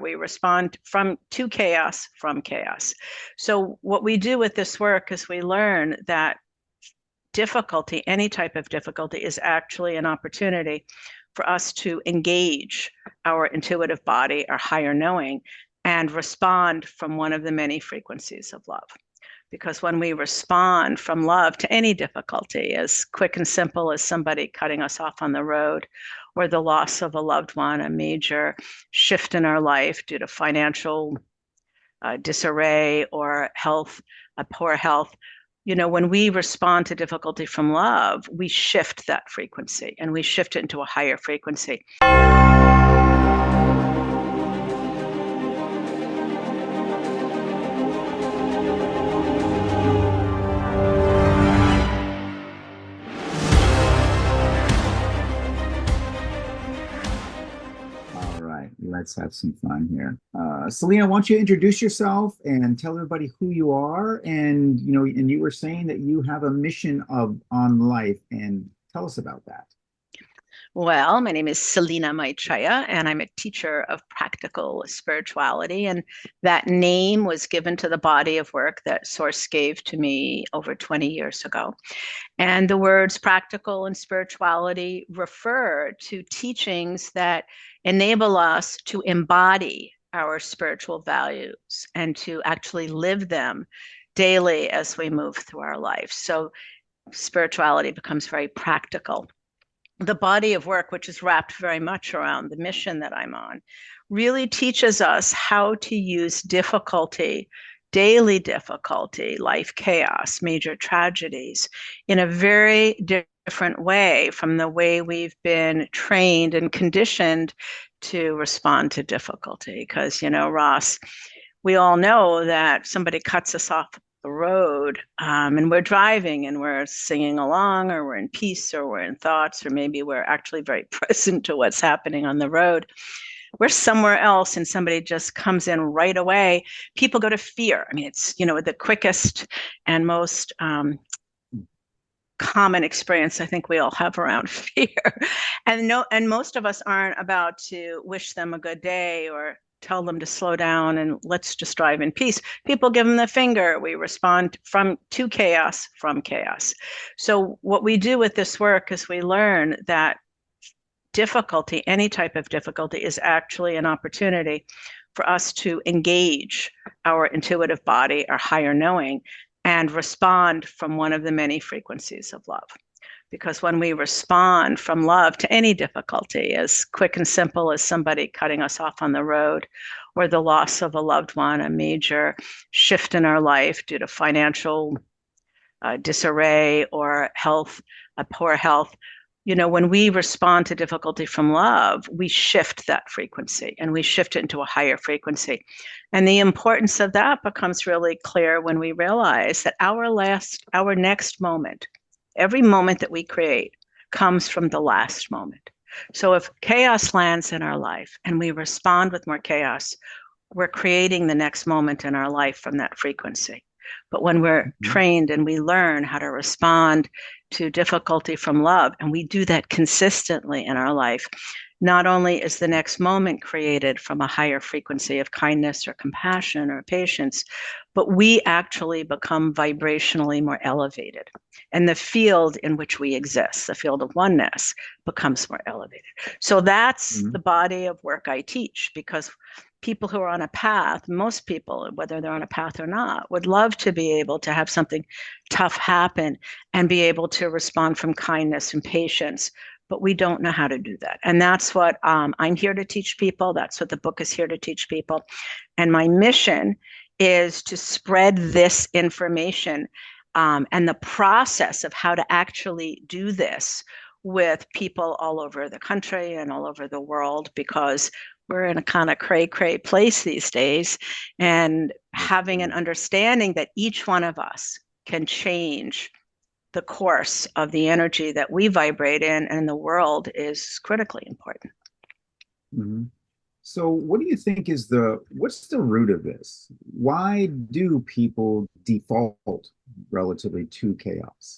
We respond to chaos from chaos. So what we do with this work is we learn that difficulty, any type of difficulty, is actually an opportunity for us to engage our intuitive body, our higher knowing, and respond from one of the many frequencies of love. Because when we respond from love to any difficulty, as quick and simple as somebody cutting us off on the road, or the loss of a loved one, a major shift in our life due to financial disarray or health, poor health, when we respond to difficulty from love, we shift that frequency and we shift it into a higher frequency. Let's have some fun here. Selina, why don't you introduce yourself and tell everybody who you are? And you were saying that you have a mission on life, and tell us about that. Well, my name is Selina Maitreya, and I'm a teacher of practical spirituality. And that name was given to the body of work that Source gave to me over 20 years ago. And the words practical and spirituality refer to teachings that enable us to embody our spiritual values and to actually live them daily as we move through our life. So spirituality becomes very practical. The body of work, which is wrapped very much around the mission that I'm on, really teaches us how to use difficulty, daily difficulty, life chaos, major tragedies, in a very different way from the way we've been trained and conditioned to respond to difficulty. Because, Ross, we all know that somebody cuts us off the road and we're driving and we're singing along, or we're in peace, or we're in thoughts, or maybe we're actually very present to what's happening on the road. We're somewhere else and somebody just comes in right away. People go to fear. I mean, it's, the quickest and most common experience I think we all have around fear. And most of us aren't about to wish them a good day or tell them to slow down and let's just drive in peace. People give them the finger. We respond to chaos from chaos. So what we do with this work is we learn that difficulty, any type of difficulty, is actually an opportunity for us to engage our intuitive body, our higher knowing, and respond from one of the many frequencies of love. Because when we respond from love to any difficulty, as quick and simple as somebody cutting us off on the road, or the loss of a loved one, a major shift in our life due to financial disarray or health, poor health, when we respond to difficulty from love, we shift that frequency and we shift it into a higher frequency. And the importance of that becomes really clear when we realize that our next moment, every moment that we create, comes from the last moment. So if chaos lands in our life and we respond with more chaos, we're creating the next moment in our life from that frequency. But when we're trained and we learn how to respond to difficulty from love, and we do that consistently in our life, not only is the next moment created from a higher frequency of kindness or compassion or patience, but we actually become vibrationally more elevated. And the field in which we exist, the field of oneness, becomes more elevated. So that's the body of work I teach, because people who are on a path, most people, whether they're on a path or not, would love to be able to have something tough happen and be able to respond from kindness and patience. But we don't know how to do that. And that's what I'm here to teach people. That's what the book is here to teach people. And my mission is to spread this information and the process of how to actually do this with people all over the country and all over the world, because we're in a kind of cray-cray place these days, and having an understanding that each one of us can change the course of the energy that we vibrate in and the world is critically important. Mm-hmm. So what do you think what's the root of this? Why do people default relatively to chaos?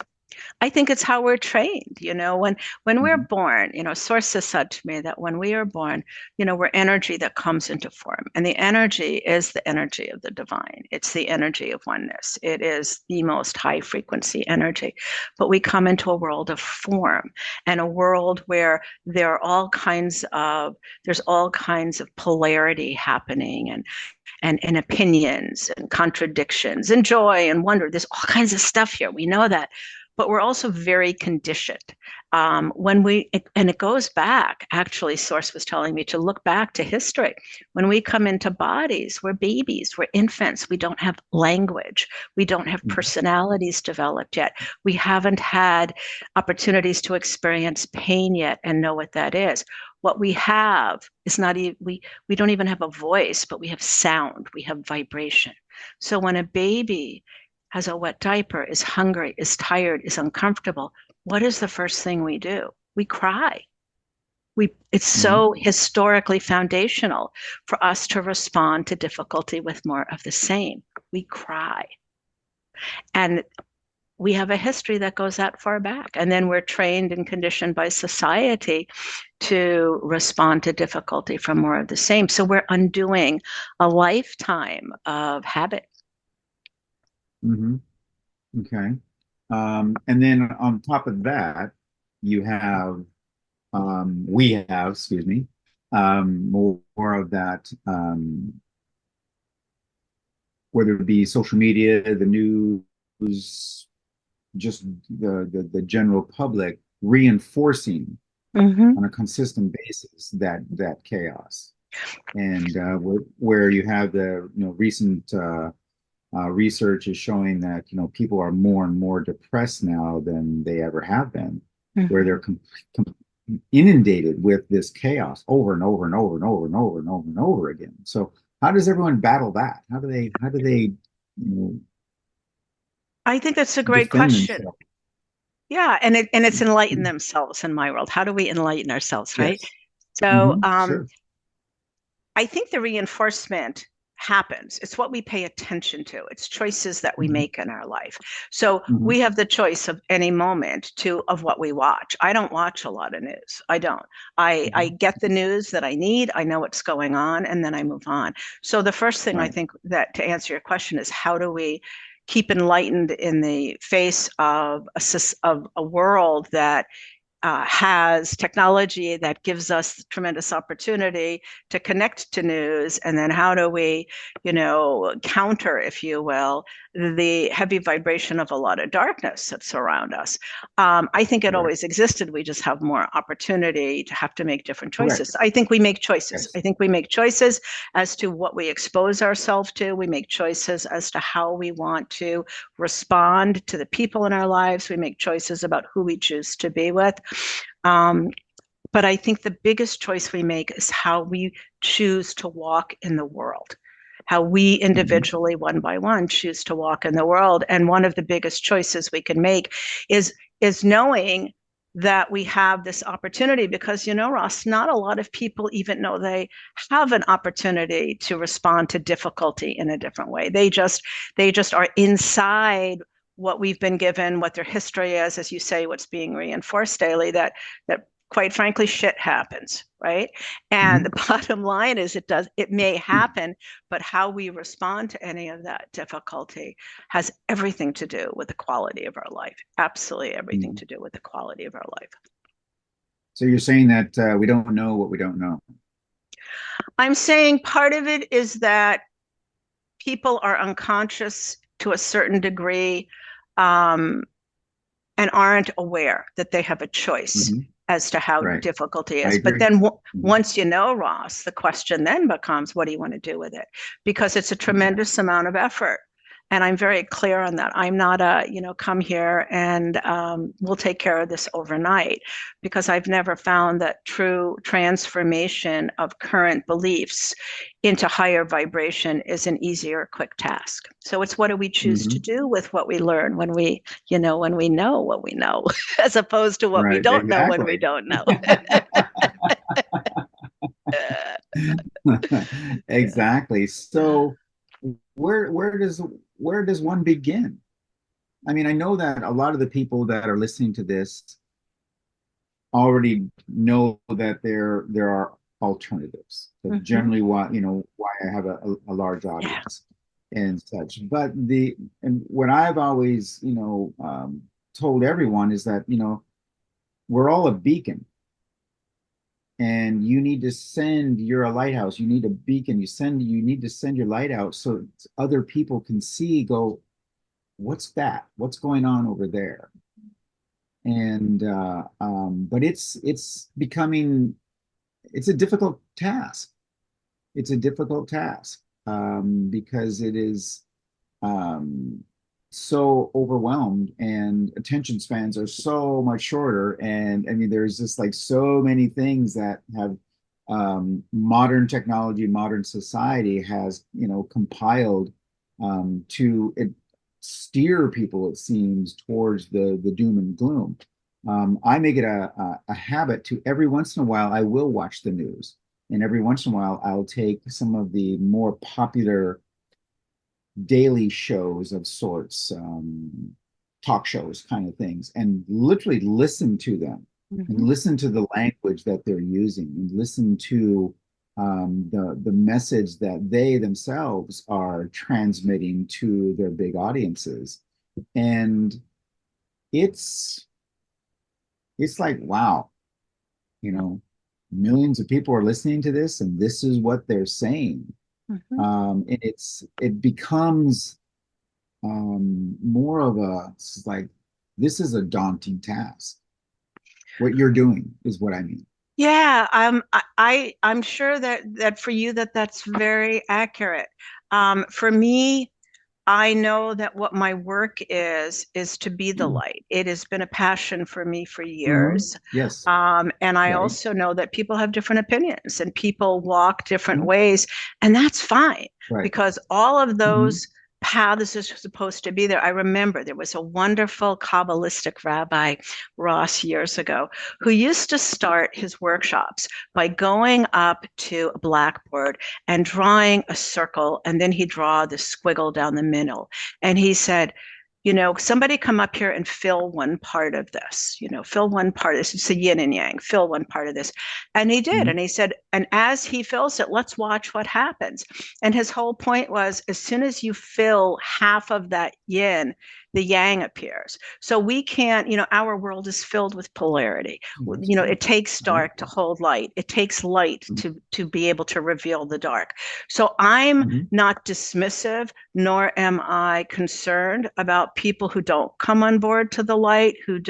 I think it's how we're trained. When we're Hmm. born, Source has said to me that when we are born, we're energy that comes into form. And the energy is the energy of the divine. It's the energy of oneness. It is the most high frequency energy. But we come into a world of form, and a world where there's all kinds of polarity happening, and opinions and contradictions and joy and wonder. There's all kinds of stuff here. We know that. But we're also very conditioned. And it goes back, actually, Source was telling me to look back to history. When we come into bodies, we're babies, we're infants, we don't have language, we don't have personalities developed yet. We haven't had opportunities to experience pain yet and know what that is. What we have is not even, we don't even have a voice, but we have sound, we have vibration. So when a baby has a wet diaper, is hungry, is tired, is uncomfortable, what is the first thing we do? We cry. It's Hmm. so historically foundational for us to respond to difficulty with more of the same. We cry. And we have a history that goes that far back. And then we're trained and conditioned by society to respond to difficulty from more of the same. So we're undoing a lifetime of habit. Hmm. Okay. And then on top of that, you have, we have, excuse me, more of that, whether it be social media, the news, just the general public reinforcing Mm-hmm. on a consistent basis that chaos. And where you have the recent research is showing that people are more and more depressed now than they ever have been, where Mm-hmm. they're inundated with this chaos over and over and over and over and over and over and over again. So how does everyone battle that? How do they I think that's a great defend question. themselves? Yeah, and it's enlighten themselves in my world. How do we enlighten ourselves, right? Yes. So Hmm. Sure. I think the reinforcement happens. It's what we pay attention to. It's choices that we Hmm. make in our life. So Hmm. we have the choice of any moment to of what we watch. I don't watch a lot of news. I don't. I Hmm. get the news that I need. I know what's going on, and then I move on. So the first thing I Right. think that to answer your question is how do we keep enlightened in the face of a world that has technology that gives us tremendous opportunity to connect to news, and then how do we, counter, if you will, the heavy vibration of a lot of darkness that's around us. I think it Correct. always existed. We just have more opportunity to have to make different choices. Correct. I think we make choices. Yes. I think we make choices as to what we expose ourselves to. We make choices as to how we want to respond to the people in our lives. We make choices about who we choose to be with. Um, but I think the biggest choice we make is how we choose to walk in the world, how we Hmm. individually, one by one, choose to walk in the world. And one of the biggest choices we can make is is knowing that we have this opportunity because Ross, not a lot of people even know they have an opportunity to respond to difficulty in a different way. They just are inside what we've been given, what their history is, as you say, what's being reinforced daily, that quite frankly shit happens, right? And the Hmm. bottom line is it may happen, but how we respond to any of that difficulty has everything to do with the quality of our life. Absolutely everything Hmm. to do with the quality of our life. So you're saying that we don't know what we don't know. I'm saying part of it is that people are unconscious to a certain degree, um, and aren't aware that they have a choice Hmm. as to how Right. difficult it I is. But agree. then Hmm. once you know, Ross, the question then becomes, what do you want to do with it? Because it's a Exactly. tremendous amount of effort. And I'm very clear on that. I'm not come here and we'll take care of this overnight, because I've never found that true transformation of current beliefs into higher vibration is an easy or quick task. So it's what do we choose to Hmm. do with what we learn when we know what we know, as opposed to what we Right. don't know when we Exactly. don't know. Exactly. So where where does where does one begin? I mean, I know that a lot of the people that are listening to this already know that there are alternatives. That's Hmm. generally why, why I have a large Yeah. audience and such. But and what I've always, told everyone is that, we're all a beacon, and you need to send, you're a lighthouse, you need a beacon, you need to send your light out so other people can see, go, what's that? What's going on over there? And but it's becoming, it's a difficult task. It's a difficult task, because it is, um, so overwhelmed, and attention spans are so much shorter. And I mean, there's just like so many things that have, modern technology, modern society has, compiled, to steer people, it seems, towards the doom and gloom. I make it a habit to, every once in a while, I will watch the news. And every once in a while, I'll take some of the more popular daily shows of sorts, talk shows kind of things, and literally listen to them, and Hmm. listen to the language that they're using, and listen to, the message that they themselves are transmitting to their big audiences. And it's it's like, wow, you know, millions of people are listening to this, and this is what they're saying. Hmm. And it becomes, more of it's like, this is a daunting task. What you're doing is what I mean. Yeah, I'm sure that for you that's very accurate. For me, I know that what my work is to be the light. It has been a passion for me for Mhm. years. Yes, And I right. also know that people have different opinions and people walk different Mhm. ways, and that's fine Right. because all of Hmm. those paths are supposed to be there. I remember there was a wonderful Kabbalistic rabbi, Ross, years ago, who used to start his workshops by going up to a blackboard and drawing a circle, and then he'd draw the squiggle down the middle. And he said, somebody come up here and fill one part of this, fill one part of this. It's a yin and yang, fill one part of this. And he did. Hmm. And he said, and as he fills it, let's watch what happens. And his whole point was as soon as you fill half of that yin, the yang appears. So we can't, our world is filled with polarity. That's true. It takes Right. dark to hold light. It takes light to be able to reveal the dark. So I'm Hmm. not dismissive, nor am I concerned about people who don't come on board to the light, who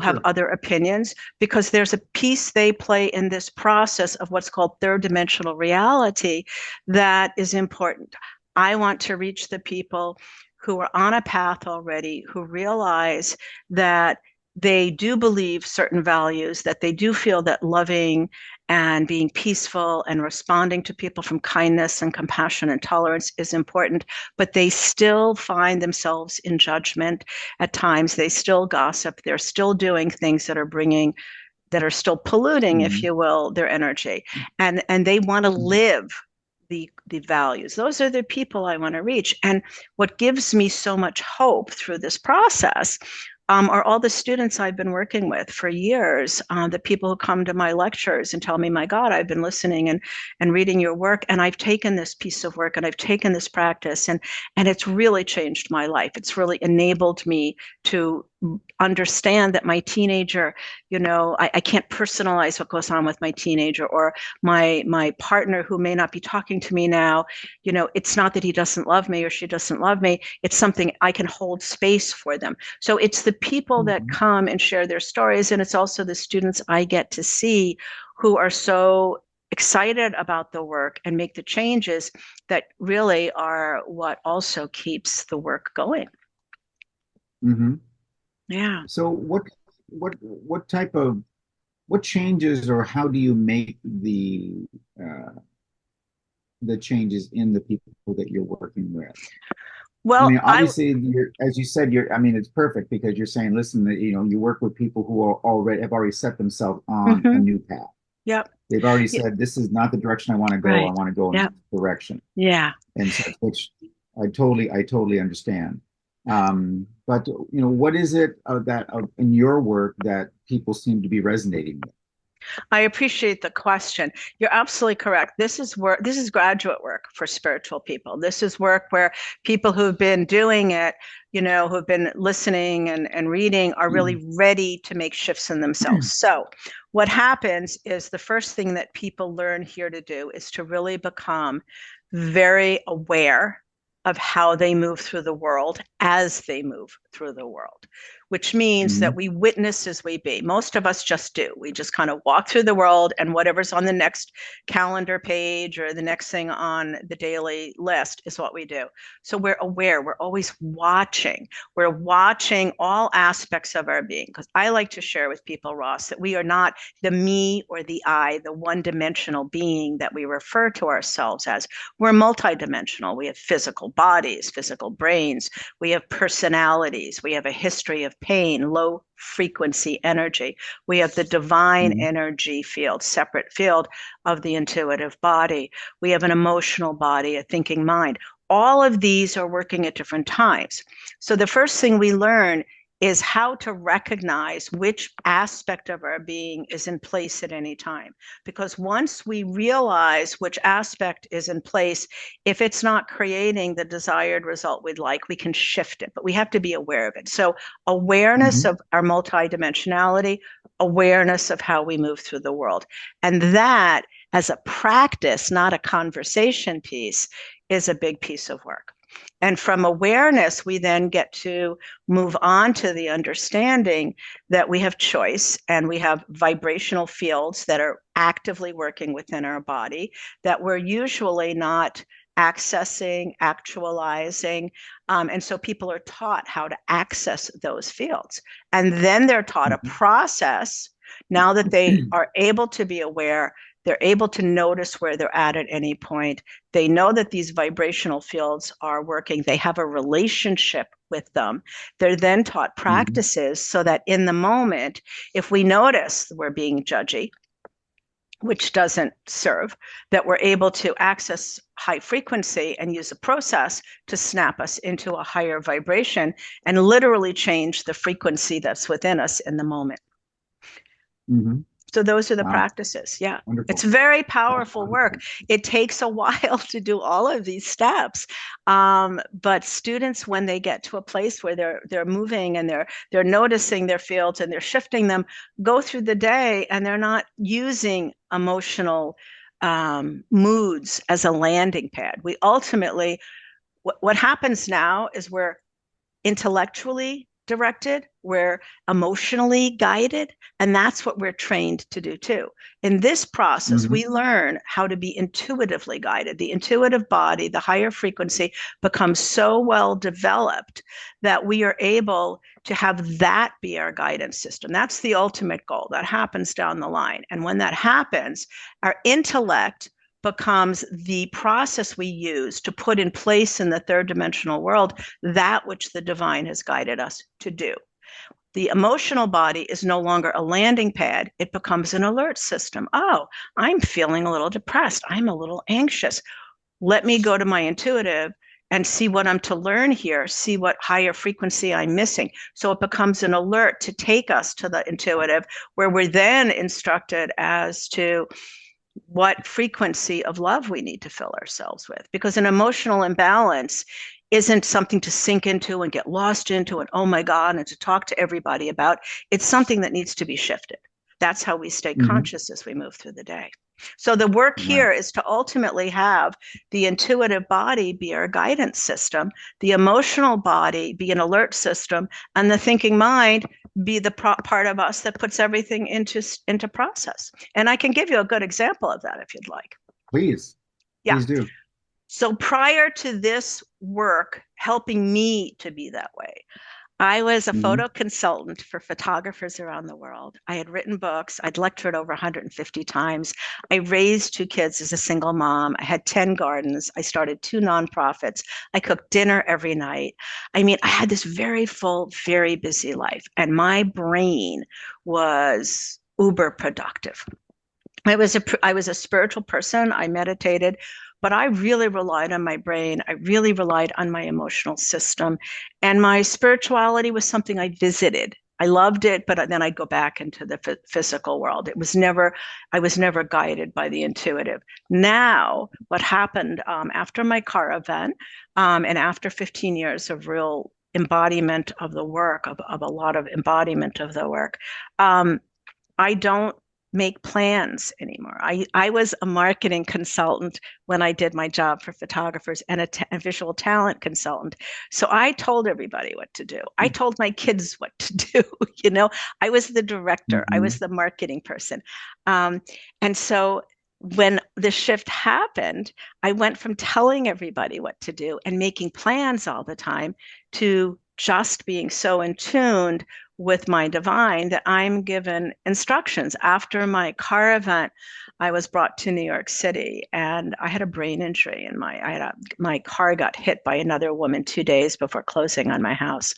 have Sure. other opinions, because there's a piece they play in this process of what's called third dimensional reality that is important. I want to reach the people who are on a path already, who realize that they do believe certain values, that they do feel that loving and being peaceful and responding to people from kindness and compassion and tolerance is important, but they still find themselves in judgment at times. They still gossip. They're still doing things that are still polluting, if Hmm. you will, their energy. And they want to live the values. Those are the people I want to reach. And what gives me so much hope through this process are all the students I've been working with for years, the people who come to my lectures and tell me, my God, I've been listening and reading your work, and I've taken this piece of work and I've taken this practice, and it's really changed my life. It's really enabled me to understand that my teenager, I can't personalize what goes on with my teenager, or my partner who may not be talking to me now. It's not that he doesn't love me or she doesn't love me. It's something I can hold space for them. So it's the people that Hmm. come and share their stories, and it's also the students I get to see who are so excited about the work and make the changes that really are what also keeps the work going. Hmm. Yeah. So what type of, what changes, or how do you make uh, the changes in the people that you're working with? I Well, mean, obviously, as you said, I mean, it's perfect because you're saying, listen, that, you work with people who have already set themselves on a mm-hmm, new path. yep, They've already yeah, said, this is not the direction I want to go. I right, want to go in yep, this direction. yeah. And such, which I totally understand. But what is it that in your work that people seem to be resonating with? I appreciate the question. You're absolutely correct. This is work, this is graduate work for spiritual people. This is work where people who've been doing it, who've been listening and reading are really ready to make shifts in themselves. So, what happens is the first thing that people learn here to do is to really become very aware of how they move through the world as they move through the world, which means that Mhm. we witness as we be. Most of us just do. We just kind of walk through the world, and whatever's on the next calendar page or the next thing on the daily list is what we do. So we're aware, we're always watching. We're watching all aspects of our being. Because I like to share with people, Ross, that we are not the me or the I, the one dimensional being that we refer to ourselves as. We're multidimensional. We have physical bodies, physical brains, we have personalities, we have a history of pain, low frequency energy. We have the divine Mhm. energy field, separate field of the intuitive body. We have an emotional body, a thinking mind. All of these are working at different times. So the first thing we learn is how to recognize which aspect of our being is in place at any time. Because once we realize which aspect is in place, if it's not creating the desired result we'd like, we can shift it, but we have to be aware of it. So, awareness Mhm. of our multidimensionality, awareness of how we move through the world. And that, as a practice, not a conversation piece, is a big piece of work. And from awareness, we then get to move on to the understanding that we have choice and we have vibrational fields that are actively working within our body that we're usually not accessing, actualizing. And so people are taught how to access those fields. And then they're taught a Mhm. process. Now that they are able to be aware, they're able to notice where they're at any point. They know that these vibrational fields are working. They have a relationship with them. They're then taught Mhm. practices so that in the moment, if we notice we're being judgy, which doesn't serve, that we're able to access high frequency and use a process to snap us into a higher vibration and literally change the frequency that's within us in the moment. Mhm. So those are the Wow, practices. Yeah. It's wonderful. very That's powerful work. wonderful. It takes a while to do all of these steps, but students, when they get to a place where they're moving and they're noticing their fields and they're shifting them, go through the day and they're not using emotional moods as a landing pad. We ultimately, what happens now is we're intellectually directed, we're emotionally guided, and that's what we're trained to do too. In this process, Mhm. we learn how to be intuitively guided. The intuitive body, the higher frequency, becomes so well developed that we are able to have that be our guidance system. That's the ultimate goal. That happens down the line. And when that happens, our intellect becomes the process we use to put in place in the third dimensional world that which the divine has guided us to do. The emotional body is no longer a landing pad, it becomes an alert system. Oh, I'm feeling a little depressed. I'm a little anxious. Let me go to my intuitive and see what I'm to learn here, see what higher frequency I'm missing. So it becomes an alert to take us to the intuitive, where we're then instructed as to what frequency of love we need to fill ourselves with. Because an emotional imbalance isn't something to sink into and get lost into and oh my God, and to talk to everybody about. It's something that needs to be shifted. That's how we stay Mhm. conscious as we move through the day. So the work Right. here is to ultimately have the intuitive body be our guidance system, the emotional body be an alert system, and the thinking mind be the part of us that puts everything into process. And I can give you a good example of that if you'd like. Please, Yeah. please do. So prior to this work helping me to be that way, I was a Mhm. photo consultant for photographers around the world. I had written books. I'd lectured over 150 times. I raised two kids as a single mom. I had 10 gardens. I started two nonprofits. I cooked dinner every night. I mean, I had this very full, very busy life, and my brain was uber productive. I was a spiritual person. I meditated but I really relied on my brain. I really relied on my emotional system. And my spirituality was something I visited. I loved it, but then I'd go back into the physical world. I was never guided by the intuitive. Now, what happened after my car event, and after 15 years of real embodiment of the work, of a lot of embodiment of the work, I don't make plans anymore. I was a marketing consultant when I did my job for photographers, and a visual talent consultant. So I told everybody what to do. I told my kids what to do. You know, I was the director, I Mm-hmm. was the marketing person. Um, and so when the shift happened, I went from telling everybody what to do and making plans all the time to just being so in tune with my divine that I'm given instructions. After my car event, I was brought to New York City and I had a brain injury, and my car got hit by another woman 2 days before closing on my house.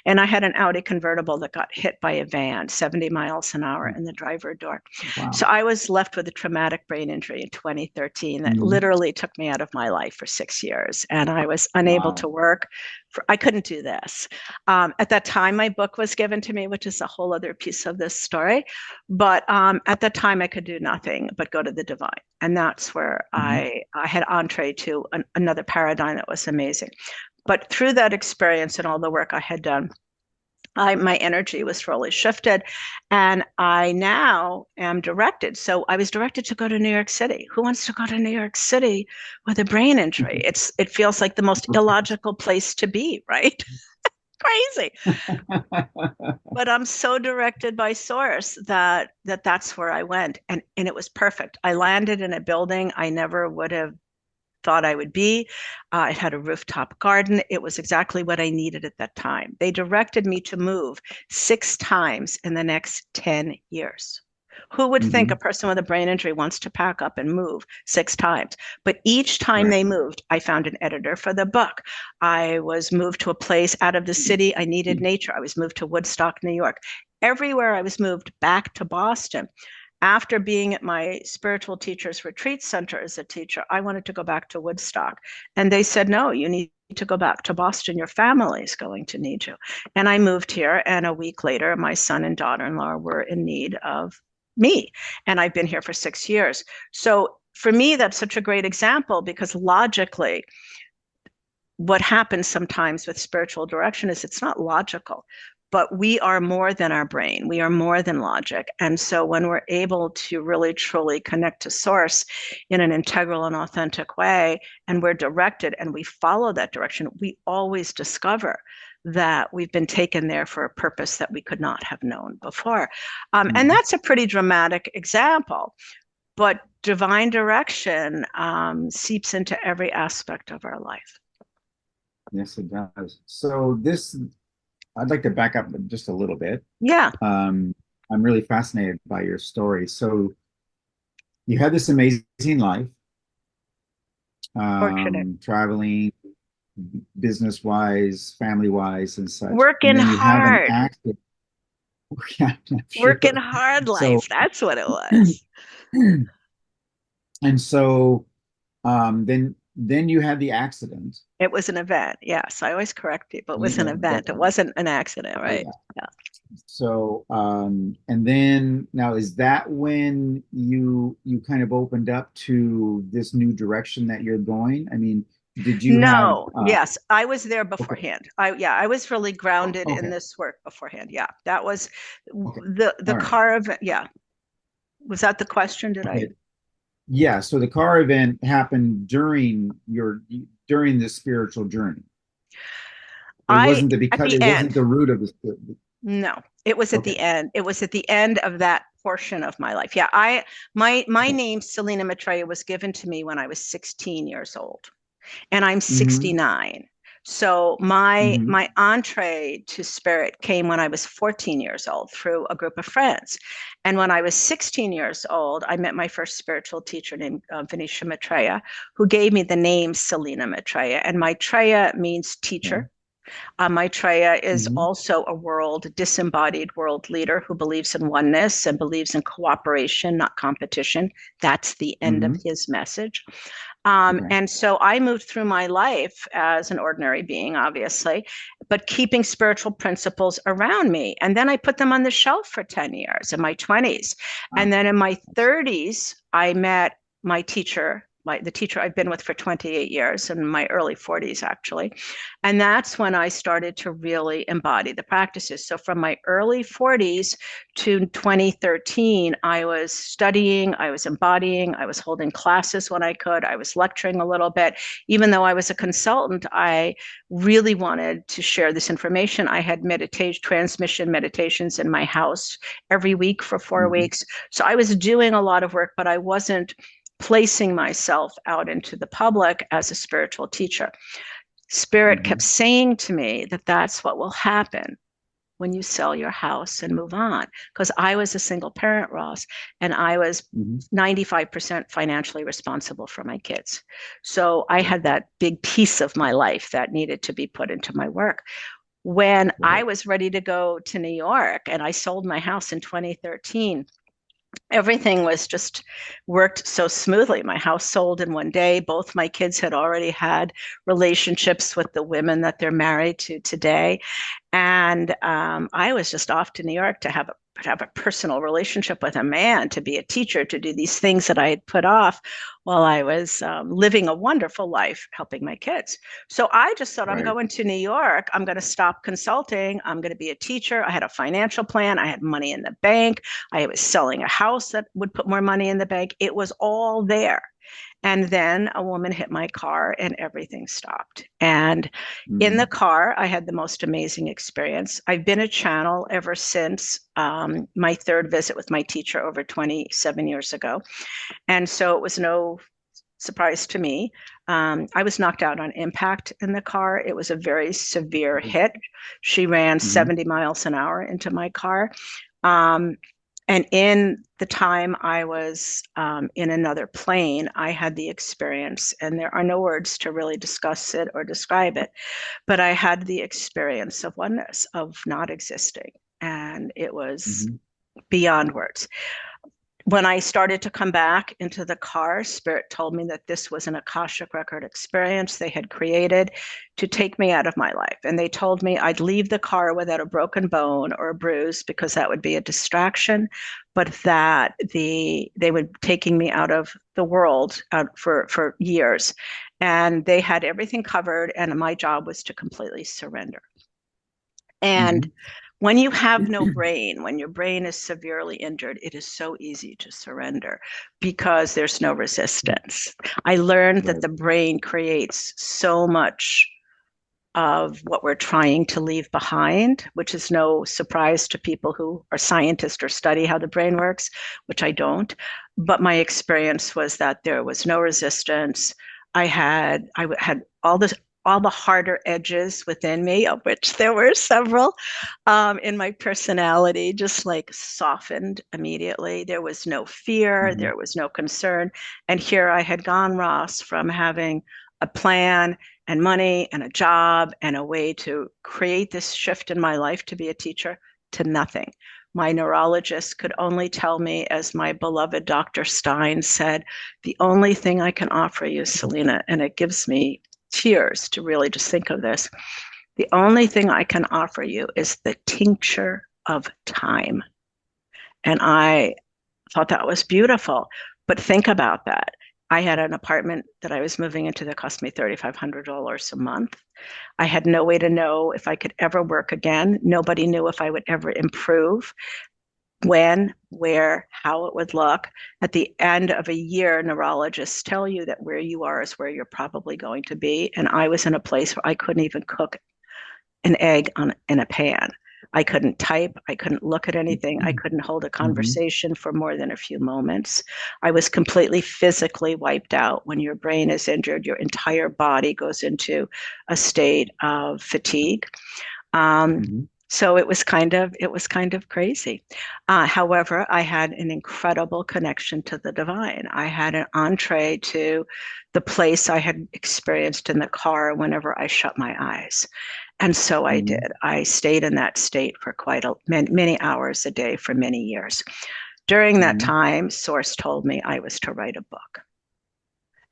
And I had an Audi convertible that got hit by a van 70 miles an hour in the driver door. Wow. So I was left with a traumatic brain injury in 2013 that Mm-hmm. literally took me out of my life for 6 years. And I was unable to Wow. work. I couldn't do this. At that time, my book was given to me, which is a whole other piece of this story. But at that time, I could do nothing but go to the divine. And that's where Mm-hmm. I had entree to another paradigm that was amazing. But through that experience and all the work I had done, my energy was really shifted, and I now am directed. So I was directed to go to New York City. Who wants to go to New York City with a brain injury? It feels like the most illogical place to be, right? Crazy. But I'm so directed by source that's where I went, and it was perfect. I landed in a building I never would have thought I would be. It had a rooftop garden. It was exactly what I needed at that time. They directed me to move 6 times in the next 10 years. Who would think Mm-hmm. a person with a brain injury wants to pack up and move 6 times? But each time Right. they moved, I found an editor for the book. I was moved to a place out of the city. I needed nature. I was moved to Woodstock, New York. Everywhere I was moved back to Boston. After being at my spiritual teacher's retreat center as a teacher, I wanted to go back to Woodstock. And they said, no, you need to go back to Boston. Your family is going to need you. And I moved here. And a week later, my son and daughter in law were in need of me. And I've been here for 6 years. So for me, that's such a great example, because logically, what happens sometimes with spiritual direction is it's not logical, but we are more than our brain. We are more than logic. And so when we're able to really truly connect to source in an integral and authentic way, and we're directed and we follow that direction, we always discover that we've been taken there for a purpose that we could not have known before. And Mm-hmm. that's a pretty dramatic example, but divine direction seeps into every aspect of our life. Yes, it does. So this, I'd like to back up just a little bit. Yeah, Um, I'm really fascinated by your story. So you had this amazing life, fortunate. traveling, business wise, family wise, and such. And Working then you have an hard, accident. Yeah, I'm working sure. hard So, life. That's what it was. and so then you had the accident. It was an event. Yes, I always correct people. It was an Yeah, event. It wasn't an accident, right? yeah. Yeah. So, and then now is that when you kind of opened up to this new direction that you're going? I mean, did you have No, yes, I was there okay, beforehand. I was really grounded in okay, this work beforehand. Yeah, that was okay, the all right, car event. Yeah, was that the question? Did I? okay. Yeah, so the car event happened during the spiritual journey. It I wasn't the at because the it wasn't end. the root of the No, it was at okay. the end. It was at the end of that portion of my life. Yeah, my Okay. name Selina Maitreya was given to me when I was 16 years old, and I'm Mm-hmm. 69. So my Mm-hmm. my entree to spirit came when I was 14 years old through a group of friends. And when I was 16 years old, I met my first spiritual teacher named Venetia Maitreya, who gave me the name Selina Maitreya. And Maitreya means Okay. teacher. Maitreya is Mm-hmm. also a disembodied world leader who believes in oneness and believes in cooperation, not competition. That's the end of Mm-hmm. his message. Okay. And so I moved through my life as an ordinary being, obviously, but keeping spiritual principles around me. And then I put them on the shelf for 10 years in my 20s. Wow. And then in my That's 30s, I met my teacher, the teacher I've been with for 28 years, in my early 40s, actually. And that's when I started to really embody the practices. So from my early 40s to 2013, I was studying, I was embodying, I was holding classes when I could, I was lecturing a little bit. Even though I was a consultant, I really wanted to share this information. I had meditation, transmission meditations in my house every week for 4 weeks. So I was doing a lot of work, but I wasn't placing myself out into the public as a spiritual teacher. Spirit kept hmm saying to me that that's what will happen when you sell your house and move on. Because I was a single parent, Ross, and I was hmm 95% financially responsible for my kids. So I Right. had that big piece of my life that needed to be put into my work. When I Right. was ready to go to New York and I sold my house in 2013, everything was just worked so smoothly. My house sold in one day. Both my kids had already had relationships with the women that they're married to today. And I was just off to New York to have a personal relationship with a man, to be a teacher, to do these things that I had put off while I was living a wonderful life helping my kids. So I just thought, I'm Right. going to New York. I'm going to stop consulting. I'm going to be a teacher. I had a financial plan. I had money in the bank. I was selling a house that would put more money in the bank. It was all there. And then a woman hit my car and everything stopped. And in the hmm car, I had the most amazing experience. I've been a channel ever since my third visit with my teacher over 27 years ago. And so it was no surprise to me. I was knocked out on impact in the car. It was a very severe hit. She ran hmm 70 miles an hour into my car. Um, and in the time I was in another plane, I had the experience, and there are no words to really discuss it or describe it, but I had the experience of oneness, of not existing. And it was hmm beyond words. When I started to come back into the car, Spirit told me that this was an Akashic record experience they had created to take me out of my life. And they told me I'd leave the car without a broken bone or a bruise because that would be a distraction, but that they would be taking me out of the world for years. And they had everything covered, and my job was to completely surrender. And hmm when you have no brain, when your brain is severely injured, it is so easy to surrender because there's no resistance. I learned that Right. the brain creates so much of what we're trying to leave behind, which is no surprise to people who are scientists or study how the brain works, which I don't. But my experience was that there was no resistance. I had all the harder edges within me, of which there were several, in my personality, just like softened immediately. There was no fear, hmm there was no concern. And here I had gone, Ross, from having a plan and money and a job and a way to create this shift in my life to be a teacher to nothing. My neurologist could only tell me, as my beloved Dr. Stein said, the only thing I can offer you, Selina, and it gives me tears to really just think of this, the only thing I can offer you is the tincture of time. And I thought that was beautiful. But think about that. I had an apartment that I was moving into that cost me $3,500 a month. I had no way to know if I could ever work again. Nobody knew if I would ever improve, when, where, how it would look. At the end of a year, neurologists tell you that where you are is where you're probably going to be. And I was in a place where I couldn't even cook an egg in a pan. I couldn't type. I couldn't look at anything. I couldn't hold a hmm conversation for more than a few moments. I was completely physically wiped out. When your brain is injured, your entire body goes into a state of fatigue. Um, hmm so it was kind of crazy. However, I had an incredible connection to the divine. I had an entree to the place I had experienced in the car whenever I shut my eyes. And so I hmm did. I stayed in that state for many hours a day for many years. During that hmm time, Source told me I was to write a book.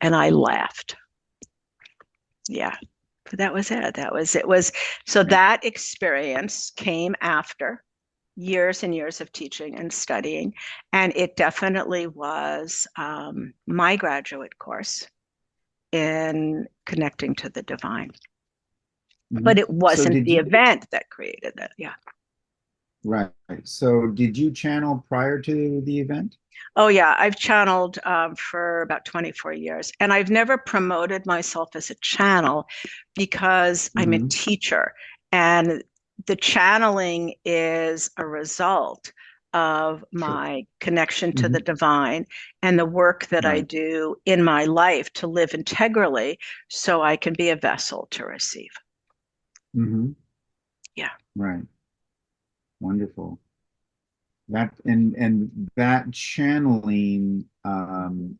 And I laughed. Yeah. But that was it. It was, so that experience came after years and years of teaching and studying. And it definitely was my graduate course in connecting to the divine. Mhm. But it So wasn't did the you, event that created that. Yeah. right. So did you channel prior to the event? Oh, yeah. I've channeled for about 24 years. And I've never promoted myself as a channel because I'm a Hmm. teacher. And the channeling is a result of Sure. my connection to the Hmm. divine and the work that I Right. do in my life to live integrally so I can be a vessel to receive. Hmm. Yeah. Right. Wonderful. That and that channeling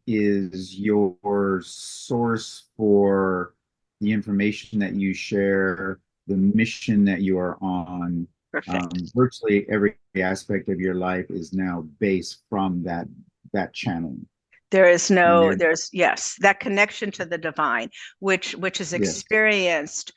is your source for the information that you share, the mission that you are on. Perfect. Virtually every aspect of your life is now based from that channeling. There is And no, there, there's, yes, that connection to the divine, which is yes. experienced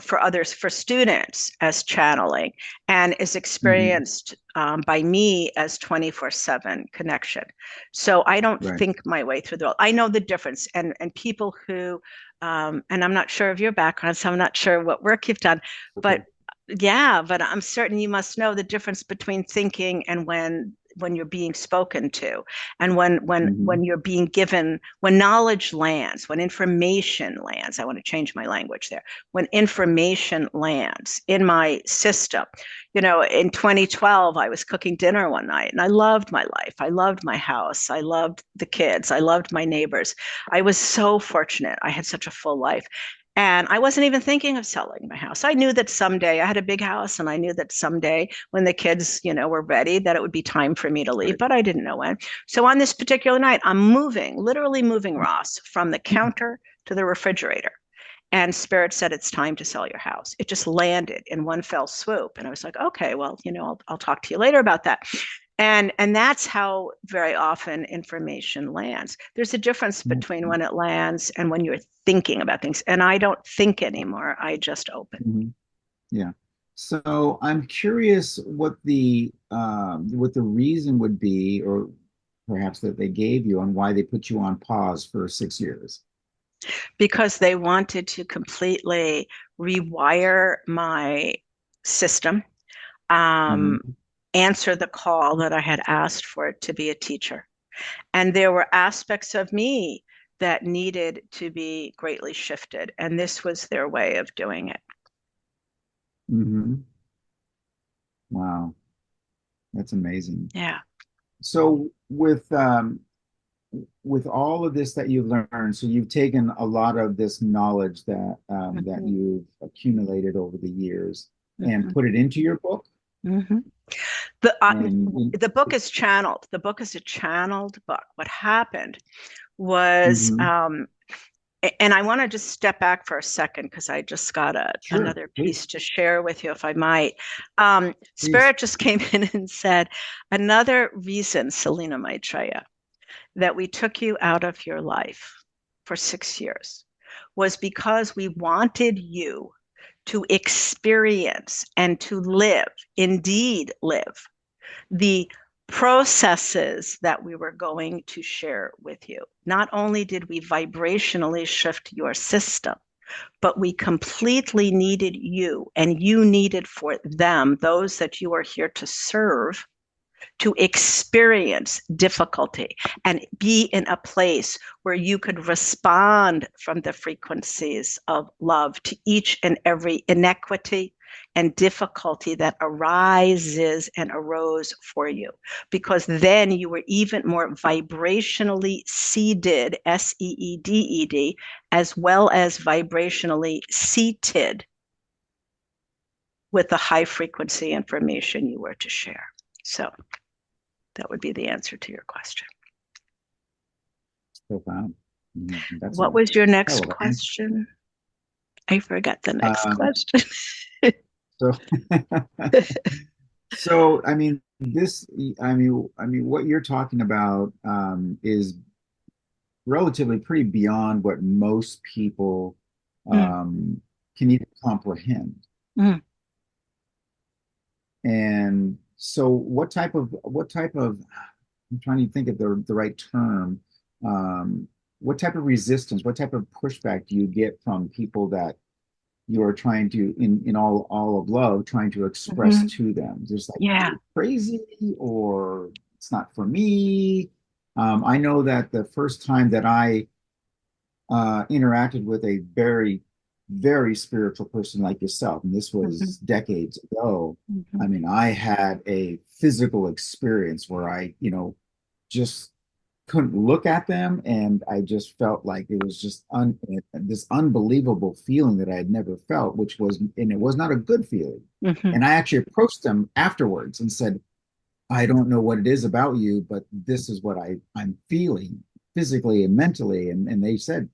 for others, for students as channeling, and is Hmm. experienced by me as 24/7 connection. So I don't Right. think my way through the world. I know the difference, and people who, and I'm not sure of your background, so I'm not sure what work you've done, but Okay. yeah, but I'm certain you must know the difference between thinking and when you're being spoken to, and Hmm. when you're being given, when knowledge lands, when information lands. I want to change my language there. When information lands in my system, in 2012 I was cooking dinner one night and I loved my life, I loved my house, I loved the kids, I loved my neighbors. I was so fortunate, I had such a full life. And I wasn't even thinking of selling my house. I knew that someday I had a big house, and I knew that someday when the kids, were ready, that it would be time for me to leave, Right. but I didn't know when. So on this particular night, I'm moving, literally moving Ross from the counter to the refrigerator. And Spirit said, it's time to sell your house. It just landed in one fell swoop. And I was like, okay, well, I'll talk to you later about that. And that's how very often information lands. There's a difference between when it lands and when you're thinking about things. And I don't think anymore. I just open. Hmm. Yeah. So I'm curious what the reason would be, or perhaps that they gave you on why they put you on pause for 6 years. Because they wanted to completely rewire my system, um, Hmm. answer the call that I had asked for it to be a teacher. And there were aspects of me that needed to be greatly shifted. And this was their way of doing it. Hmm. Wow, that's amazing. Yeah. So with all of this that you've learned, so you've taken a lot of this knowledge that Mm-hmm. you've accumulated over the years and Mm-hmm. put it into your book, Mm-hmm. The, uh, and the book is channeled. The book is a channeled book. What happened was, mhm. and I want to just step back for a second because I just got Sure, another piece please, to share with you, if I might. please. Spirit just came in and said, another reason, Selina Maitreya, that we took you out of your life for 6 years was because we wanted you to experience and to live, indeed live, the processes that we were going to share with you. Not only did we vibrationally shift your system, but we completely needed you, and you needed for them, those that you are here to serve, to experience difficulty and be in a place where you could respond from the frequencies of love to each and every inequity and difficulty that arises and arose for you. Because then you were even more vibrationally seeded, SEEDED, as well as vibrationally seated with the high frequency information you were to share. So that would be the answer to your question. Profound. That's What a was your hell next of an answer. question? I forgot the next Um, question. so, so I mean, this, what you're talking about is relatively pretty beyond what most people Mm, um, can even comprehend. mm, And so, what type of I'm trying to think of the right term. Um, what type of resistance, what type of pushback do you get from people that you are trying to, in all of love, trying to express mhm. to them? Just like, Yeah. you're crazy, or it's not for me. I know that the first time that I interacted with a very, very spiritual person like yourself, and this Mhm, was decades ago. I mhm, mean, I had a physical experience where I, just couldn't look at them, and I just felt like it was just this unbelievable feeling that I had never felt, and it was not a good feeling. mhm, And I actually approached them afterwards and said, I don't know what it is about you, but this is what I'm feeling physically and mentally. And they said,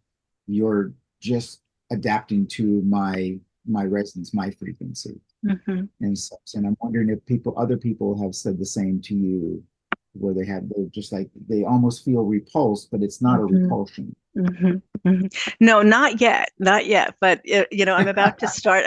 you're just adapting to my resonance, my frequency. mhm, And such. And I'm wondering if other people have said the same to you, where they're just like, they almost feel repulsed, but it's not a mhm. repulsion. hmm hmm No, not yet, not yet. But I'm about to start.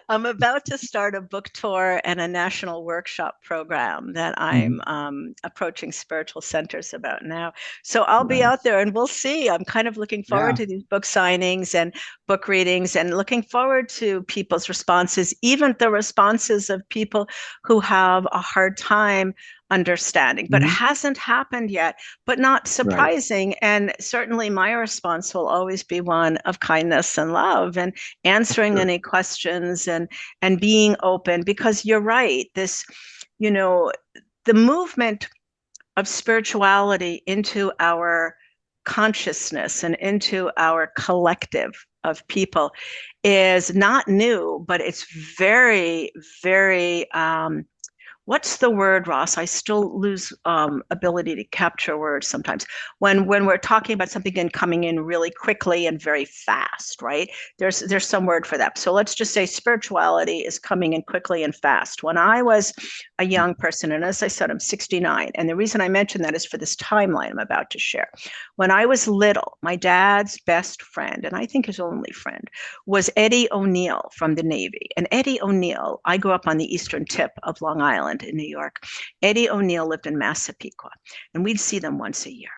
I'm about to start a book tour and a national workshop program that I'm Mhm. approaching spiritual centers about now. So I'll be Right. out there, and we'll see. I'm kind of looking forward Yeah. to these book signings and book readings, and looking forward to people's responses, even the responses of people who have a hard time understanding. But it Mhm. hasn't happened yet, but not Right. surprising. And certainly my response will always be one of kindness and love, and answering Sure. any questions, and being open, because you're right. You know, the movement of spirituality into our consciousness and into our collective of people is not new, but it's very, very what's the word, Ross? I still lose ability to capture words sometimes. When we're talking about something and coming in really quickly and very fast, right? There's some word for that. So let's just say spirituality is coming in quickly and fast. When I was a young person, and as I said, I'm 69, and the reason I mention that is for this timeline I'm about to share. When I was little, my dad's best friend, and I think his only friend, was Eddie O'Neill from the Navy. And Eddie O'Neill, I grew up on the eastern tip of Long Island in New York. Eddie O'Neill lived in Massapequa, and we'd see them once a year.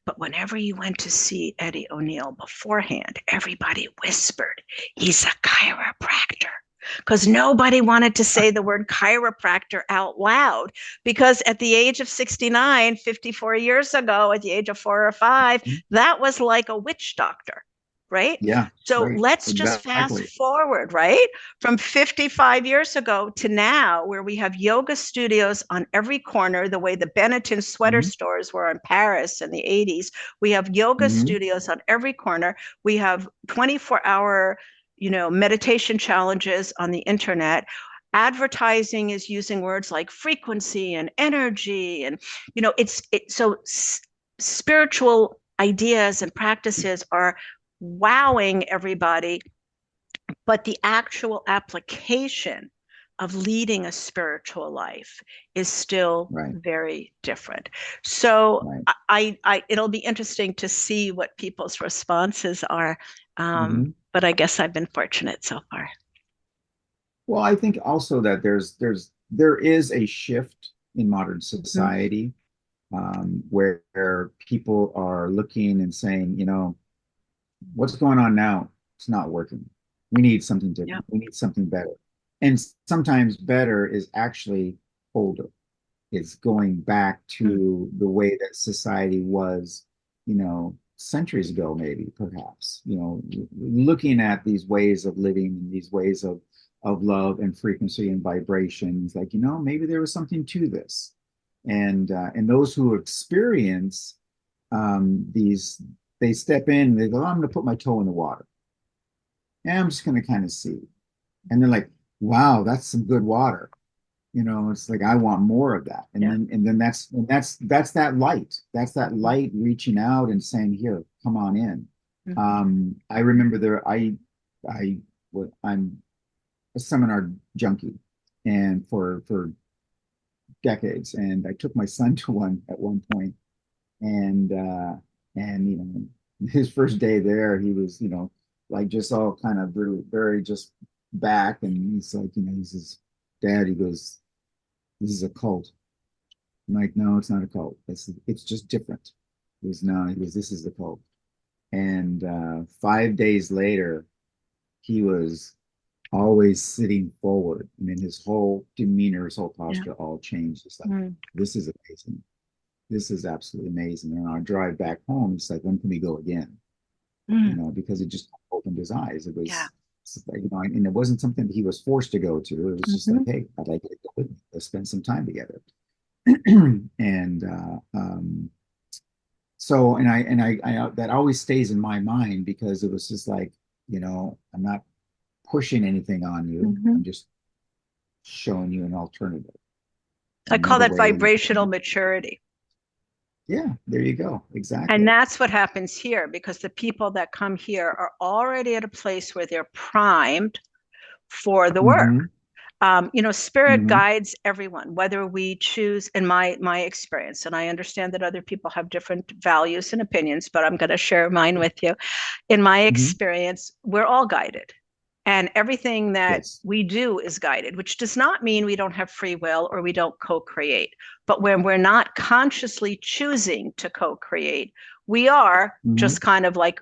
But whenever you went to see Eddie O'Neill beforehand, everybody whispered, he's a chiropractor. Because nobody wanted to say the word chiropractor out loud. Because at the age of 69, 54 years ago, at the age of 4 or 5, Mhm. that was like a witch doctor, right? Yeah. So Right. let's just fast Exactly. forward, right? From 55 years ago to now, where we have yoga studios on every corner, the way the Benetton sweater Hmm. stores were in Paris in the 80s. We have yoga Hmm. studios on every corner. We have 24-hour, meditation challenges on the internet. Advertising is using words like frequency and energy, and spiritual ideas and practices are wowing everybody, but the actual application of leading a spiritual life is still Right. very different. So Right. it'll be interesting to see what people's responses are. Hmm. But I guess I've been fortunate so far. Well, I think also that there is a shift in modern Mhm. society, where people are looking and saying, what's going on now? It's not working. We need something Yeah. different. We need something better. And sometimes better is actually older. It's going back Mm. to the way that society was, centuries ago, maybe, perhaps, looking at these ways of living and these ways of love and frequency and vibrations, like, maybe there was something to this. And those who experience these, they step in and they go, oh, I'm going to put my toe in the water. And I'm just going to kind of see. And they're like, wow, that's some good water. It's like, I want more of that. and Yeah. then and then that's that light. That's that light reaching out and saying, here, come on in. Mhm. I remember I'm a seminar junkie, and for decades, and I took my son to one at one point, and And, his first day there, he was, like just all kind of very, very just back. And he's like, he says, Dad, he goes, this is a cult. I'm like, no, it's not a cult. It's just different. He goes, no, he goes, this is the cult. And 5 days later, he was always sitting forward. I mean, his whole demeanor, his whole Yeah. posture all changed. It's like, Mm. this is amazing. This is absolutely amazing. And on our drive back home, it's like, when can we go again? Mm. Because it just opened his eyes. It Yeah. was, and it wasn't something that he was forced to go to. It was just like, Hmm. hey, I'd like you to go with me. Let's spend some time together. And so, I that always stays in my mind because it was just like, I'm not pushing anything on you. Hmm. I'm just showing you an alternative, I call another that way that you vibrational can. maturity. Yeah, there you go. And Exactly. that's what happens here because the people that come here are already at a place where they're primed for the work. Mm-hmm. Spirit Mm-hmm. guides everyone, whether we choose, in my experience, and I understand that other people have different values and opinions, but I'm going to share mine with you. In my Mm-hmm. experience, we're all guided. And everything that Yes. we do is guided, which does not mean we don't have free will or we don't co create. But when we're not consciously choosing to co create, we are Mm-hmm. just kind of like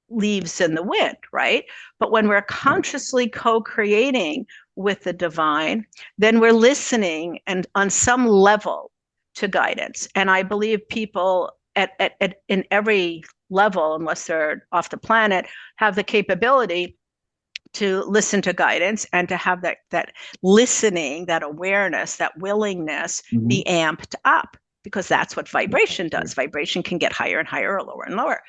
leaves in the wind, right? But when we're Right. consciously co creating with the divine, then we're listening and on some level to guidance. And I believe people in every level, unless they're off the planet, have the capability to listen to guidance and to have that listening, that awareness, that willingness Mm-hmm. be amped up because that's what Yeah, vibration that's does. right. Vibration can get higher and higher or lower and lower.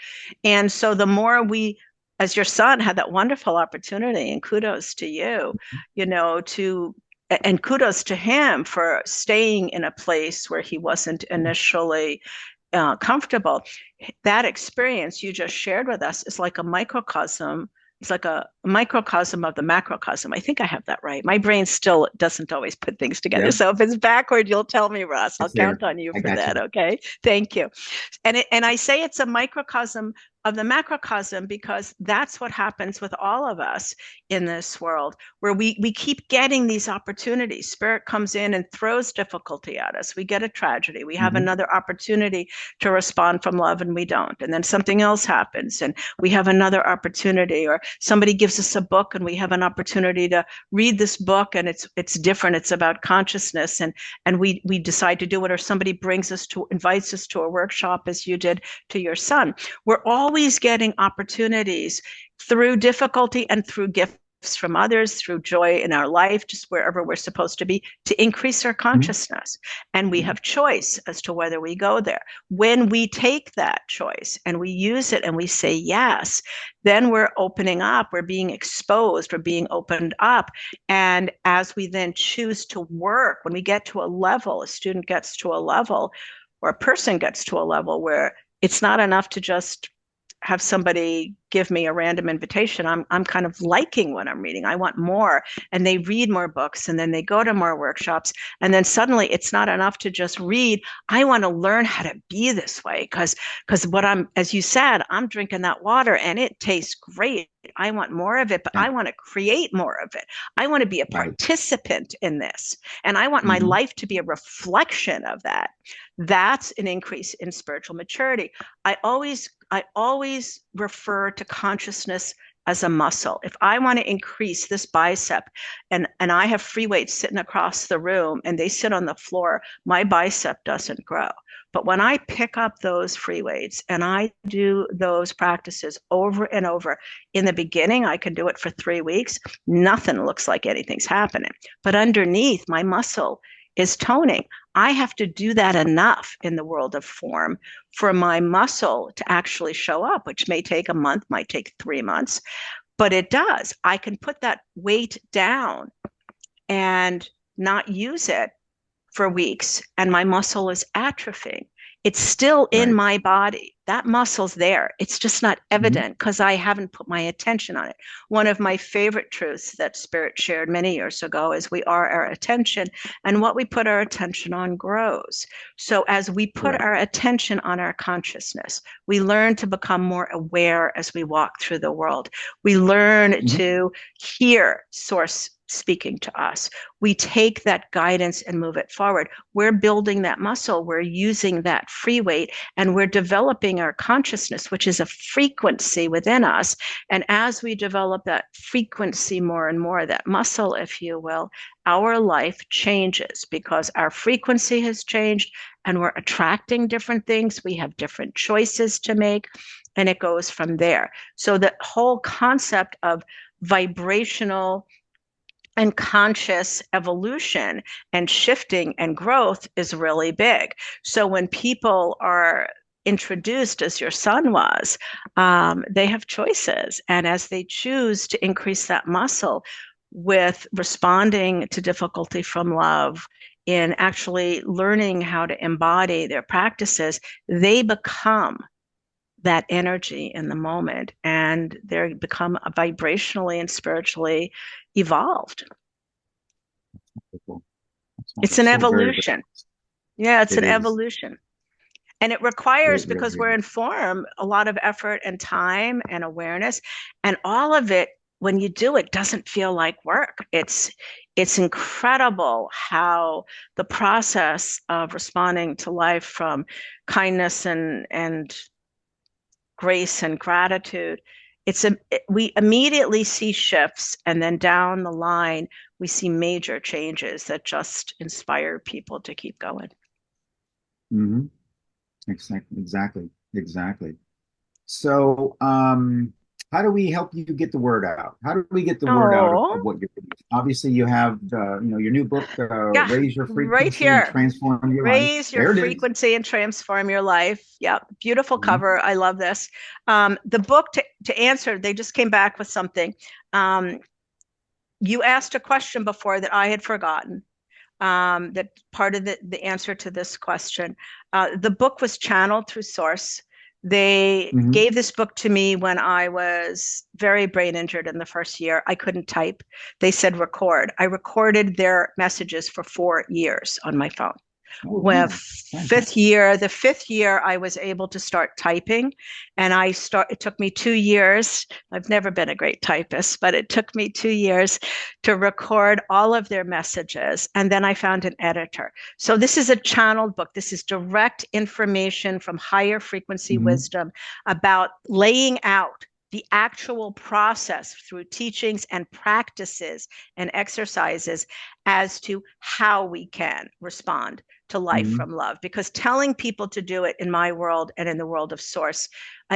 And so the more we, as your son had that wonderful opportunity, and kudos to you, to and kudos to him for staying in a place where he wasn't initially comfortable. That experience you just shared with us is like a microcosm. It's like a microcosm of the macrocosm. I think I have that right. My brain still doesn't always put things together. Yep. So if it's backward, you'll tell me, Ross. I'll It's there. count on you I for got that. you. Okay. Thank you. And I say it's a microcosm of the macrocosm because that's what happens with all of us in this world, where we keep getting these opportunities. Spirit comes in and throws difficulty at us. We get a tragedy. We have Mm-hmm. another opportunity to respond from love and we don't. And then something else happens and we have another opportunity, or somebody gives us a book and we have an opportunity to read this book and it's different. It's about consciousness and we decide to do it, or somebody invites us to a workshop as you did to your son. We're always getting opportunities through difficulty and through gifts from others, through joy in our life, just wherever we're supposed to be, to increase our Mm-hmm. consciousness. And we have choice as to whether we go there. When we take that choice and we use it and we say yes, then we're opening up, we're being exposed, we're being opened up. And as we then choose to work, when we get to a level, a student gets to a level, or a person gets to a level where it's not enough to just have somebody give me a random invitation. I'm kind of liking what I'm reading. I want more. And they read more books and then they go to more workshops. And then suddenly it's not enough to just read. I want to learn how to be this way because what I'm, as you said, I'm drinking that water and it tastes great. I want more of it, but Yeah. I want to create more of it. I want to be a Right. participant in this. And I want my Mm-hmm. life to be a reflection of that. That's an increase in spiritual maturity. I always refer to consciousness as a muscle. If I want to increase this bicep and I have free weights sitting across the room and they sit on the floor, my bicep doesn't grow. But when I pick up those free weights and I do those practices over and over, in the beginning, I can do it for 3 weeks. Nothing looks like anything's happening. But underneath, my muscle is toning. I have to do that enough in the world of form for my muscle to actually show up, which may take a month, might take 3 months, but it does. I can put that weight down and not use it for weeks, and my muscle is atrophying. It's still in Right. my body. That muscle's there. It's just not Hmm. evident because I haven't put my attention on it. One of my favorite truths that Spirit shared many years ago is we are our attention, and what we put our attention on grows. So as we put Correct. our attention on our consciousness, we learn to become more aware as we walk through the world. We learn Hmm. to hear source speaking to us. We take that guidance and move it forward. We're building that muscle, we're using that free weight, and we're developing our consciousness, which is a frequency within us. And as we develop that frequency more and more, that muscle, if you will, our life changes because our frequency has changed and we're attracting different things. We have different choices to make, and it goes from there. So the whole concept of vibrational and conscious evolution and shifting and growth is really big. So when people are introduced, as your son was, they have choices. And as they choose to increase that muscle with responding to difficulty from love, in actually learning how to embody their practices, they become that energy in the moment and they become vibrationally and spiritually evolved. Cool. It's an So very, very, evolution. Yeah, it's it an is. evolution. And it requires, It because really we're is. in form, a lot of effort and time and awareness. And all of it, when you do it, doesn't feel like work. It's incredible how the process of responding to life from kindness and grace and gratitude, we immediately see shifts, and then down the line we see major changes that just inspire people to keep going. Hmm. Exactly. Exactly. Exactly. So, how do we help you get the word out? How do we get the word out Oh, of what you're doing? Obviously, you have your new book, yeah, Raise Your right Frequency and here. Transform Your Life. Raise your There it is. frequency and transform your life. Yeah, beautiful Mhm. cover. I love this. The book, to answer, they just came back with something. Um, you asked a question before that I had forgotten. That part of the answer to this question. The book was channeled through Source. They Mhm. gave this book to me when I was very brain injured in the first year. I couldn't type. They said record. I recorded their messages for 4 years on my phone. Oh, When wow. Fantastic. the 5th year, I was able to start typing, and it took me 2 years. I've never been a great typist, but it took me 2 years to record all of their messages. And then I found an editor. So this is a channeled book. This is direct information from higher frequency Mhm. wisdom about laying out the actual process through teachings and practices and exercises as to how we can respond to life Mhm. from love, because telling people to do it in my world and in the world of Source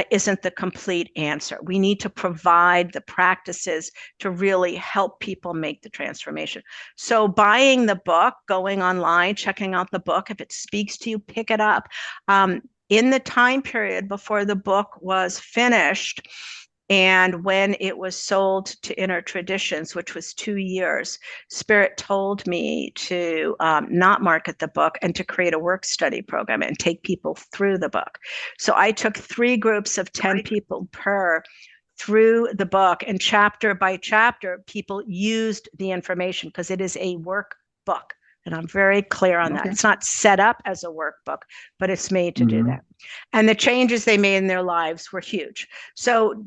isn't the complete answer. We need to provide the practices to really help people make the transformation. So buying the book, going online, checking out the book, if it speaks to you, pick it up. In the time period before the book was finished, and when it was sold to Inner Traditions, which was 2 years, Spirit told me to not market the book and to create a work study program and take people through the book. So I took 3 groups of 10 people per through the book, and chapter by chapter, people used the information because it is a workbook. And I'm very clear on that. Okay. It's not set up as a workbook, but it's made to do Mhm. that. And the changes they made in their lives were huge. So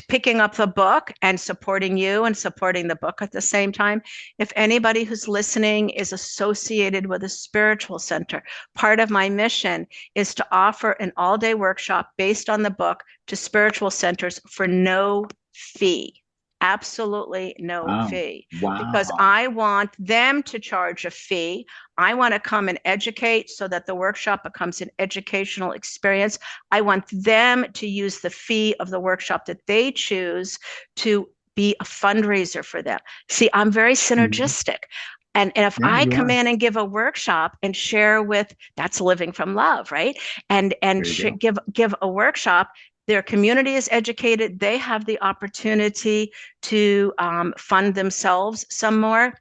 picking up the book and supporting you and supporting the book at the same time. If anybody who's listening is associated with a spiritual center, part of my mission is to offer an all-day workshop based on the book to spiritual centers for no fee. Absolutely no Oh, fee, because wow. I want them to charge a fee. I want to come and educate so that the workshop becomes an educational experience. I want them to use the fee of the workshop that they choose to be a fundraiser for them. See, I'm very Mhm. synergistic. And if Yeah, I you come are. in and give a workshop and share with, that's living from love, right? And There you go. give a workshop, their community is educated, they have the opportunity to fund themselves some more.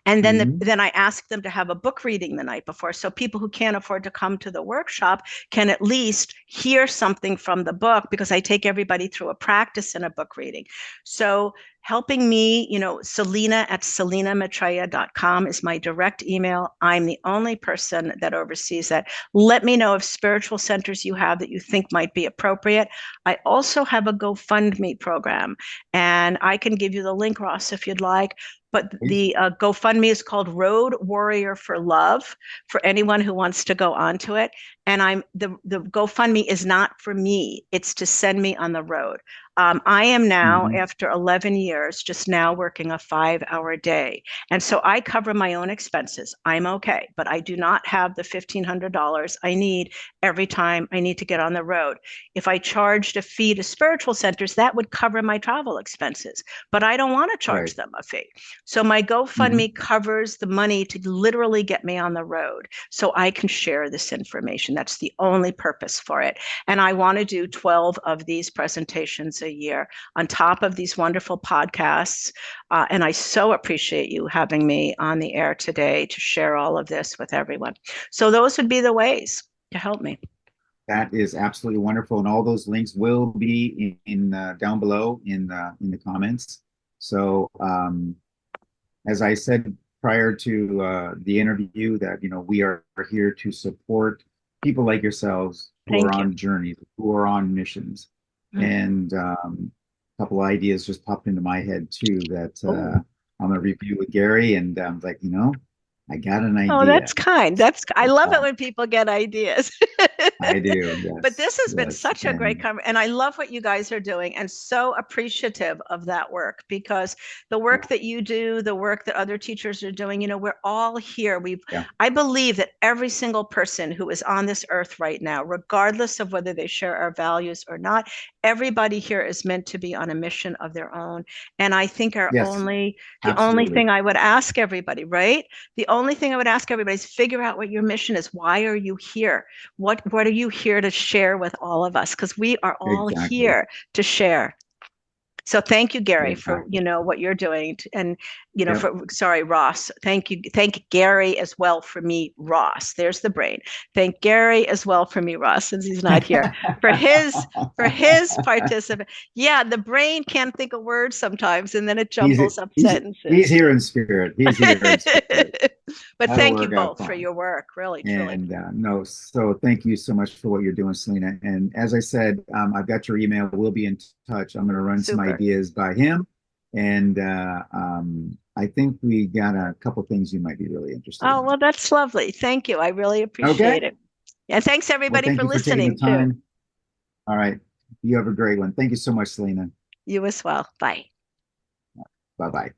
And then Mhm. then I ask them to have a book reading the night before. So people who can't afford to come to the workshop can at least hear something from the book, because I take everybody through a practice in a book reading. So helping me, Selina at selinamaitreya.com is my direct email. I'm the only person that oversees that. Let me know if spiritual centers you have that you think might be appropriate. I also have a GoFundMe program, and I can give you the link, Ross, if you'd like. But Please. the GoFundMe is called Road Warrior for Love, for anyone who wants to go onto it. And the GoFundMe is not for me; it's to send me on the road. I am now, Mhm. after 11 years, just now working a 5-hour day. And so I cover my own expenses. I'm okay, but I do not have the $1,500 I need every time I need to get on the road. If I charged a fee to spiritual centers, that would cover my travel expenses, but I don't want to Right. charge them a fee. So my Mhm. GoFundMe covers the money to literally get me on the road so I can share this information. That's the only purpose for it. And I want to do 12 of these presentations a year on top of these wonderful podcasts. And I so appreciate you having me on the air today to share all of this with everyone. So those would be the ways to help me. That is absolutely wonderful, and all those links will be in down below in the comments. So, as I said prior to the interview, that we are here to support people like yourselves who are Thank you. on journeys, who are on missions, Mm. and a couple ideas just popped into my head too that Oh. I'm gonna review with Gary, and like, I got an Oh, idea. that's kind. I So, love it when people get ideas. I do, But yes, this has been yes, such a great and conversation, and I love what you guys are doing, and so appreciative of that work, because the yeah, work that you do, the work that other teachers are doing, we're all here. yeah, I believe that every single person who is on this earth right now, regardless of whether they share our values or not, everybody here is meant to be on a mission of their own. And I think yes, the only absolutely, thing I would ask everybody, right? The only thing I would ask everybody is figure out what your mission is. Why are you here? What are you here to share with all of us? Because we are all exactly, here to share. So thank you, Gary, for exactly. what you're doing, and Yep. for sorry, Ross. Thank Gary as well for me, Ross. There's the brain. Thank Gary as well for me, Ross, since he's not here, for his participation. Yeah, the brain can't think of words sometimes, and then it He's jumbles up he's he's sentences. here in spirit. He's here in spirit. But That'll thank you work out both for fine. your work, really, truly. And no, so thank you so much for what you're doing, Selena. And as I said, I've got your email. We'll be in touch. I'm going to run some Super. ideas by him, and I think we got a couple things you might be really interested Oh, in. well, that's lovely. Thank you. I really Okay. appreciate it. And thanks Well, everybody thank for you for taking the listening too. time. All right. You have a great one. Thank you so much, Selena. You as well. Bye. Bye bye.